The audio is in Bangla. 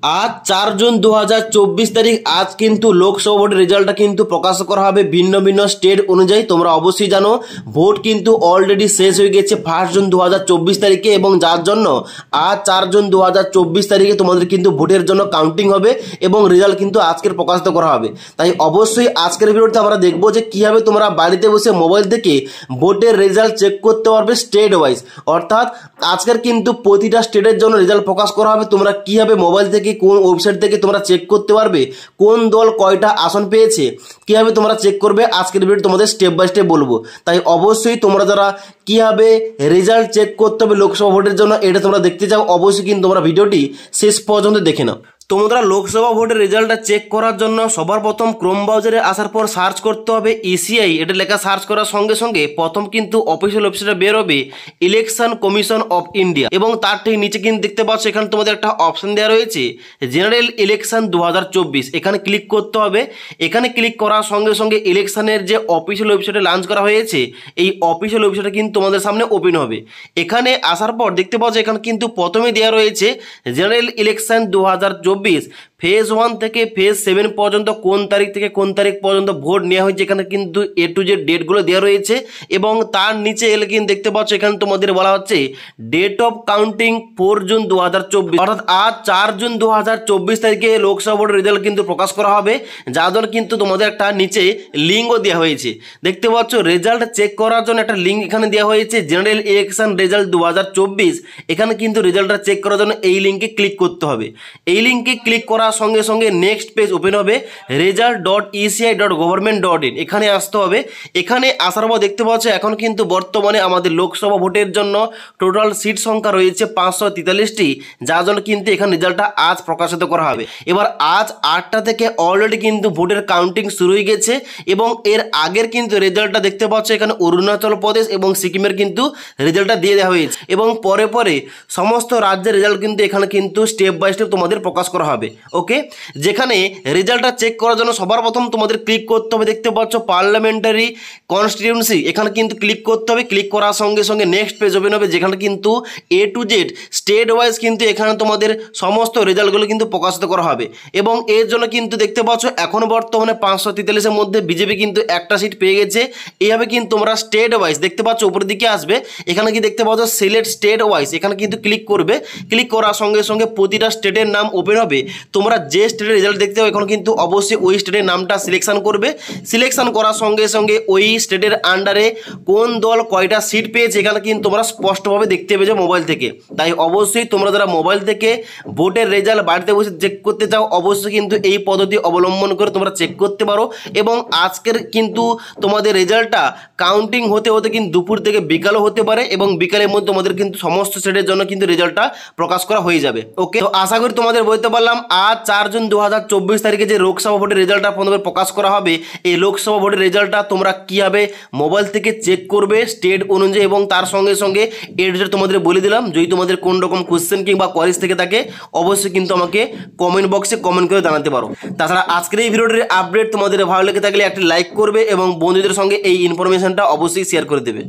আজ 4 জুন 2024 তারিখ আজ কিন্তু লোকসভা ভোটের রেজাল্টটা কিন্তু প্রকাশ করা হবে ভিন্ন ভিন্ন স্টেট অনুযায়ী। তোমরা অবশ্যই জানো ভোট কিন্তু অলরেডি শেষ হয়ে গেছে 1 জুন 2024 তারিখে, এবং যার জন্য আজ 4 জুন 2024 তারিখে তোমাদের কিন্তু ভোটের জন্য কাউন্টিং হবে এবং রেজাল্ট কিন্তু আজকের প্রকাশিত করা হবে। তাই অবশ্যই আজকের ভিডিওতে আমরা দেখবো যে কিভাবে তোমরা বাড়িতে বসে মোবাইল থেকে ভোটের রেজাল্ট চেক করতে পারবে স্টেট ওয়াইজ। অর্থাৎ আজকের কিন্তু প্রতিটা স্টেটের জন্য রেজাল্ট প্রকাশ করা হবে। তোমরা কিভাবে মোবাইল থেকে কোন ওয়েবসাইট থেকে তোমরা চেক করতে পারবে কোন দল কয়টা আসন পেয়েছে, কিভাবে তোমরা চেক করবে আজকের ভিডিও তোমাদের স্টেপ বাই স্টেপ বলবো। তাই অবশ্যই তোমরা যারা কিভাবে রেজাল্ট চেক করতে হবে লোকসভা ভোটের জন্য এটা তোমরা দেখতে চাও, অবশ্যই কিন্তু তোমরা ভিডিওটি শেষ পর্যন্ত দেখে নাও। তোমরা লোকসভা ভোটের রেজাল্টটা চেক করার জন্য সবার প্রথম ক্রোম ব্রাউজারে আসার পর সার্চ করতে হবে ইসিআই। এটা লেখা সার্চ করার সঙ্গে সঙ্গে প্রথম কিন্তু অফিসিয়াল ওয়েবসাইটে বের হবে ইলেকশন কমিশন অফ ইন্ডিয়া, এবং তার ঠিক নিচে কিন্তু দেখতে পাচ্ছ এখানে তোমাদের একটা অপশন দেওয়া রয়েছে জেনারেল ইলেকশন 2024। এখানে ক্লিক করতে হবে। এখানে ক্লিক করার সঙ্গে সঙ্গে ইলেকশনের যে অফিসিয়াল ওয়েবসাইটে লঞ্চ করা হয়েছে এই অফিসিয়াল ওয়েবসাইটে কিন্তু তোমাদের সামনে ওপেন হবে। এখানে আসার পর দেখতে পাচ্ছ এখানে কিন্তু প্রথমে দেওয়া রয়েছে জেনারেল ইলেকশন 2024 ফেজ 1 থেকে ফেজ 7 পর্যন্ত কোন তারিখ থেকে কোন তারিখ পর্যন্ত ভোট নেওয়া হয়েছে এখানে কিন্তু এ টু জেড ডেটগুলো দেওয়া রয়েছে। এবং তার নিচে এলে কিন্তু দেখতে পাচ্ছ এখানে তোমাদের বলা হচ্ছে ডেট অফ কাউন্টিং 4 জুন 2024, অর্থাৎ আজ 4 জুন 2024 তারিখে লোকসভা ভোটের রেজাল্ট কিন্তু প্রকাশ করা হবে। যার জন্য কিন্তু তোমাদের একটা নিচে লিঙ্কও দেওয়া হয়েছে। দেখতে পাচ্ছ রেজাল্ট চেক করার জন্য একটা লিঙ্ক এখানে দেওয়া হয়েছে জেনারেল ইলেকশন রেজাল্ট 2024। এখানে কিন্তু রেজাল্টটা চেক করার জন্য এই লিঙ্কে ক্লিক করতে হবে। এই লিঙ্কে ক্লিক করার সঙ্গে সঙ্গে নেক্সট পেজ ওপেন হবে result.eci.government.in। এখানে আসতে হবে। এখানে আসার পর দেখতে পাচ্ছ এখন কিন্তু বর্তমানে আমাদের লোকসভা ভোটের জন্য টোটাল সিট সংখ্যা রয়েছে 543টি, যার জন্য কিন্তু এখানে রেজাল্টটা আজ প্রকাশিত করা হবে। এবার আজ 8টা থেকে অলরেডি কিন্তু ভোটের কাউন্টিং শুরু হয়ে গেছে, এবং এর আগের কিন্তু রেজাল্টটা দেখতে পাচ্ছ এখানে অরুণাচল প্রদেশ এবং সিকিমের কিন্তু রেজাল্টটা দিয়ে দেওয়া হয়েছে, এবং পরে পরে সমস্ত রাজ্যের রেজাল্ট কিন্তু এখানে কিন্তু স্টেপ বাই স্টেপ তোমাদের প্রকাশ করা হবে। ওকে, যেখানে রেজাল্টটা চেক করার জন্য সবার প্রথম তোমাদের ক্লিক করতে হবে দেখতে পাচ্ছ পার্লামেন্টারি কনস্টিটিউয়েন্সি। এখানে কিন্তু ক্লিক করতে হবে। ক্লিক করার সঙ্গে সঙ্গে নেক্সট পেজ ওপেন হবে, যেখানে কিন্তু এ টু জেড স্টেট ওয়াইজ কিন্তু এখানে তোমাদের সমস্ত রেজাল্টগুলো কিন্তু প্রকাশিত করা হবে। এবং এর জন্য কিন্তু দেখতে পাচ্ছ এখন বর্তমানে 543-এর মধ্যে বিজেপি কিন্তু একটা সিট পেয়ে গেছে। এইভাবে কিন্তু তোমরা স্টেট ওয়াইজ দেখতে পাচ্ছ উপরের দিকে আসবে, এখানে কি দেখতে পাচ্ছ সিলেক্ট স্টেট ওয়াইজ, এখানে কিন্তু ক্লিক করবে। ক্লিক করার সঙ্গে সঙ্গে প্রতিটা স্টেটের নাম ওপেন হবে। তোমরা যে স্টেটের রেজাল্ট দেখতে হবে এখন কিন্তু অবশ্যই ওই স্টেটের নামটা সিলেকশন করবে। সিলেকশন করার সঙ্গে সঙ্গে ওই স্টেটের আন্ডারে কোন দল কয়টা সিট পেয়েছে এখানে কিন্তু তোমরা স্পষ্টভাবে দেখতে পেয়েছো মোবাইল থেকে। তাই অবশ্যই তোমরা যারা মোবাইল থেকে ভোটের রেজাল্ট বাড়িতে বসে চেক করতে চাও অবশ্যই কিন্তু এই পদ্ধতি অবলম্বন করে তোমরা চেক করতে পারো। এবং আজকের কিন্তু তোমাদের রেজাল্টটা কাউন্টিং হতে হতে কিন্তু দুপুর থেকে বিকালও হতে পারে, এবং বিকালের মধ্যে তোমাদের কিন্তু সমস্ত স্টেটের জন্য কিন্তু রেজাল্টটা প্রকাশ করা হয়ে যাবে। ওকে, তো আশা করি তোমাদের বলতে পারলাম আজ 4 জুন 2024 তারিখে যে লোকসভা ভোটের রেজাল্টটা প্রথমে প্রকাশ করা হবে, এই লোকসভা ভোটের রেজাল্টটা তোমরা কীভাবে মোবাইল থেকে চেক করবে স্টেট অনুযায়ী, এবং তার সঙ্গে সঙ্গে এর তোমাদের বলে দিলাম। যদি তোমাদের কোন রকম কোশ্চেন কিংবা কোয়ারিজ থেকে থাকে অবশ্যই কিন্তু আমাকে কমেন্ট বক্সে কমেন্ট করে জানাতে পারো। তাছাড়া আজকের এই ভিডিওটির আপডেট তোমাদের ভালো লেগে থাকলে একটি লাইক করবে এবং বন্ধুদের সঙ্গে এই ইনফরমেশনটা অবশ্যই শেয়ার করে দেবে।